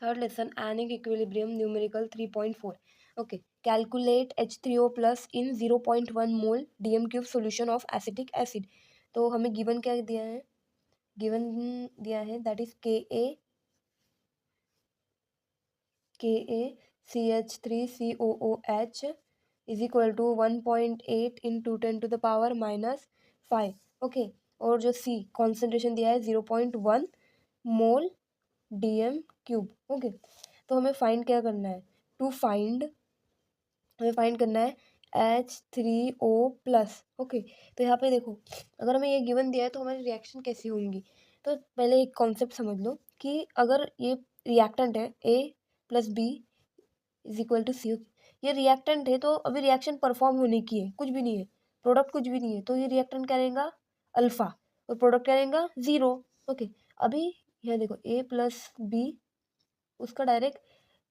Third lesson ionic equilibrium numerical 3.4. Okay, calculate H3O plus in 0.1 mole DM cube solution of acetic acid. तो हमें given क्या दिया है, given दिया है that is KaCH3COOH is equal to 1.8 into 10⁻⁻⁵. Okay, और जो C कॉन्सेंट्रेशन दिया है 0.1 मोल DM क्यूब. ओके, तो हमें फाइंड क्या करना है, हमें फाइंड करना है H3O प्लस. ओके, तो यहाँ पे देखो, अगर हमें ये गिवन दिया है तो हमारी रिएक्शन कैसी होंगी. तो पहले एक कॉन्सेप्ट समझ लो कि अगर ये रिएक्टेंट है A plus B is equal to C, ये रिएक्टेंट है तो अभी रिएक्शन परफॉर्म होने की है, कुछ भी नहीं है, प्रोडक्ट कुछ भी नहीं है, तो ये रिएक्टेंट क्या रहेगा अल्फा और प्रोडक्ट क्या रहेगा 0. ओके, अभी यहाँ देखो A प्लस B उसका डायरेक्ट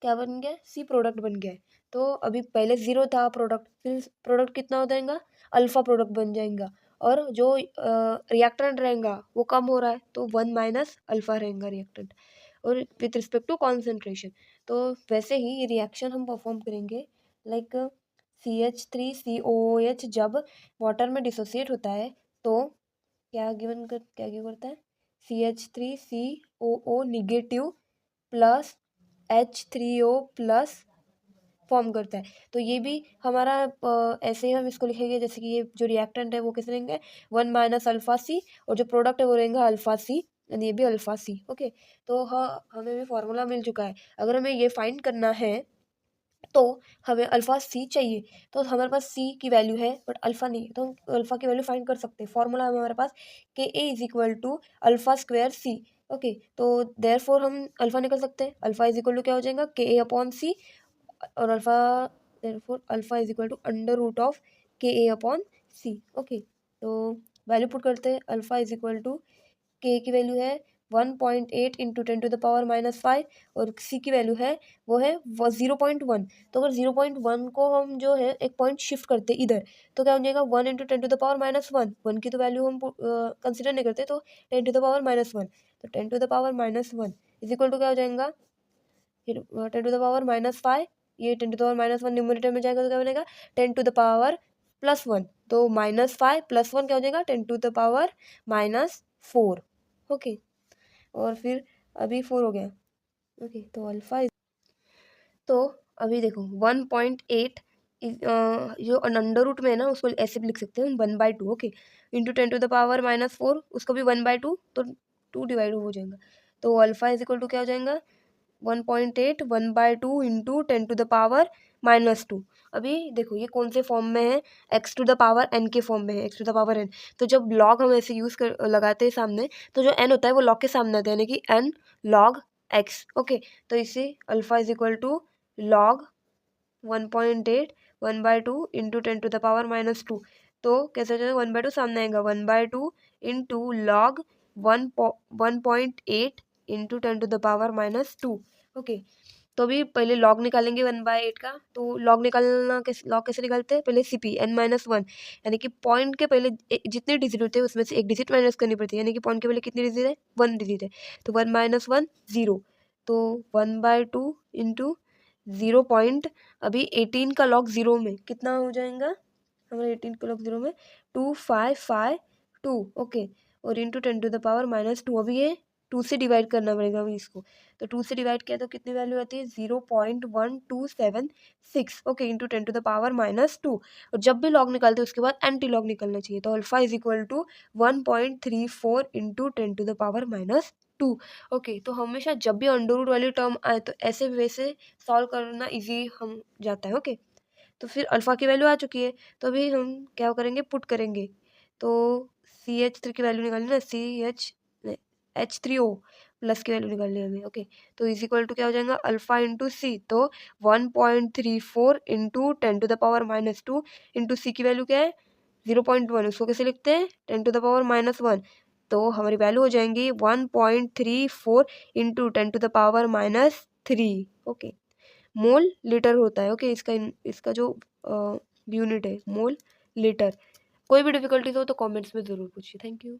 क्या बन गया, C प्रोडक्ट बन गया है. तो अभी पहले 0 था प्रोडक्ट, फिर प्रोडक्ट कितना हो जाएगा, अल्फा प्रोडक्ट बन जाएगा, और जो रिएक्टेंट रहेगा वो कम हो रहा है तो 1 माइनस अल्फा रहेगा रिएक्टेंट, और विथ रिस्पेक्ट टू कॉन्सेंट्रेशन. तो वैसे ही ये रिएक्शन हम परफॉर्म करेंगे लाइक CH3COOH जब वाटर में डिसोसिएट होता है तो क्या करता है, CH3COO negative plus H3O plus form करता है. तो ये भी हमारा ऐसे ही हम इसको लिखेंगे जैसे कि ये जो रिएक्टेंट है वो कैसे रहेंगे 1 माइनस अल्फा सी, और जो प्रोडक्ट है वो रहेगा अल्फा सी, एंड ये भी अल्फा सी. ओके, तो हाँ हमें भी फॉर्मूला मिल चुका है. अगर हमें ये फाइंड करना है तो हमें अल्फा सी चाहिए, तो हमारे पास सी की वैल्यू है बट अल्फा नहीं है, तो हम अल्फा की वैल्यू फाइंड कर सकते हैं. फॉर्मूला है हमारे पास Ka is equal to alpha square C. Okay, तो देयरफॉर हम अल्फा निकल सकते हैं, अल्फा इज इक्वल टू क्या हो जाएगा Ka अपॉन सी, और alpha therefore alpha is equal to under root of Ka upon C. Okay, तो वैल्यू पुट करते हैं, alpha is equal to K की वैल्यू है 1.8 इंटू 10⁻⁻⁵, और C की वैल्यू है वो है 0.1. तो अगर 0.1 को हम जो है एक पॉइंट शिफ्ट करते इधर तो क्या हो जाएगा 1 इंटू 10⁻⁻1. 1 की तो वैल्यू हम कंसिडर नहीं करते, तो 10⁻⁻1, तो 10⁻⁻1 इज इक्वल टू क्या हो जाएगा 10⁻⁻⁵. ये 10⁻⁻1 न्यूमरेटर में जाएगा तो क्या बनेगा 10⁻+1, तो -5 + 1 क्या हो जाएगा 10⁻⁻4. ओके, और फिर अभी 4 हो गया. ओके, तो अल्फा तो अभी देखो 1.8 जो अंडर रूट में है ना उसको ऐसे भी लिख सकते हैं 1/2. ओके, इंटू 10⁻⁻4 उसको भी 1/2, तो 2 डिवाइड हो जाएगा. तो अल्फा इज इक्वल टू क्या हो जाएगा 1.8 1/2 इंटू 10⁻⁻2. अभी देखो ये कौन से फॉर्म में है, x⁻n के फॉर्म में है, x⁻n. तो जब लॉग हम ऐसे यूज़ कर लगाते हैं सामने, तो जो n होता है वो लॉग के सामने आता है, यानी कि n log x. ओके, तो इसे alpha is equal to log 1.8 1/2 into 10⁻⁻2. तो कैसे हो जाएगा 1/2 सामने आएगा 1/2 इंटू log 1.8 इंटू 10⁻⁻2. ओके, तो अभी पहले लॉग निकालेंगे 1/8 का. तो लॉग निकालना लॉग कैसे निकालते हैं, पहले CP n-1, यानी कि पॉइंट के पहले जितने डिजिट होते हैं उसमें से एक डिजिट माइनस करनी पड़ती है, यानी कि पॉइंट के पहले कितनी डिजिट है 1 डिजिट है, तो 1 - 1 0, तो 1/2 इंटू 0 पॉइंट, अभी 18 का लॉग 0 में कितना हो जाएगा हमारे 18 का लॉग 0 में 2552. ओके, और इंटू 10⁻⁻2. अभी ये 2 से डिवाइड करना पड़ेगा अभी इसको, तो 2 से डिवाइड किया तो कितनी वैल्यू आती है 0.1276. Okay, into 10⁻⁻2. और जब भी लॉग निकालते हैं उसके बाद एंटी लॉग निकलना चाहिए, तो alpha is equal to 1.34 into 10⁻⁻2. Okay, तो हमेशा जब भी अंडर रूट वाली टर्म आए तो ऐसे वैसे सॉल्व करना ईजी हम जाता है. ओके, तो फिर अल्फ़ा की वैल्यू आ चुकी है, तो अभी हम क्या करेंगे पुट करेंगे, तो CH3 की वैल्यू निकालनी है, H3O प्लस की वैल्यू निकालनी है हमें. ओके, तो इज इक्वल टू क्या हो जाएगा अल्फ़ा इंटू सी, तो 1.34 इंटू 10⁻⁻2 इंटू सी की वैल्यू क्या है 0.1, उसको कैसे लिखते हैं 10⁻⁻1, तो हमारी वैल्यू हो जाएंगी 1.34 इंटू 10⁻⁻3. ओके, मोल लीटर होता है. ओके, इसका जो यूनिट है मोल लीटर. कोई भी डिफिकल्टीज हो तो कमेंट्स में ज़रूर पूछिए. Thank you.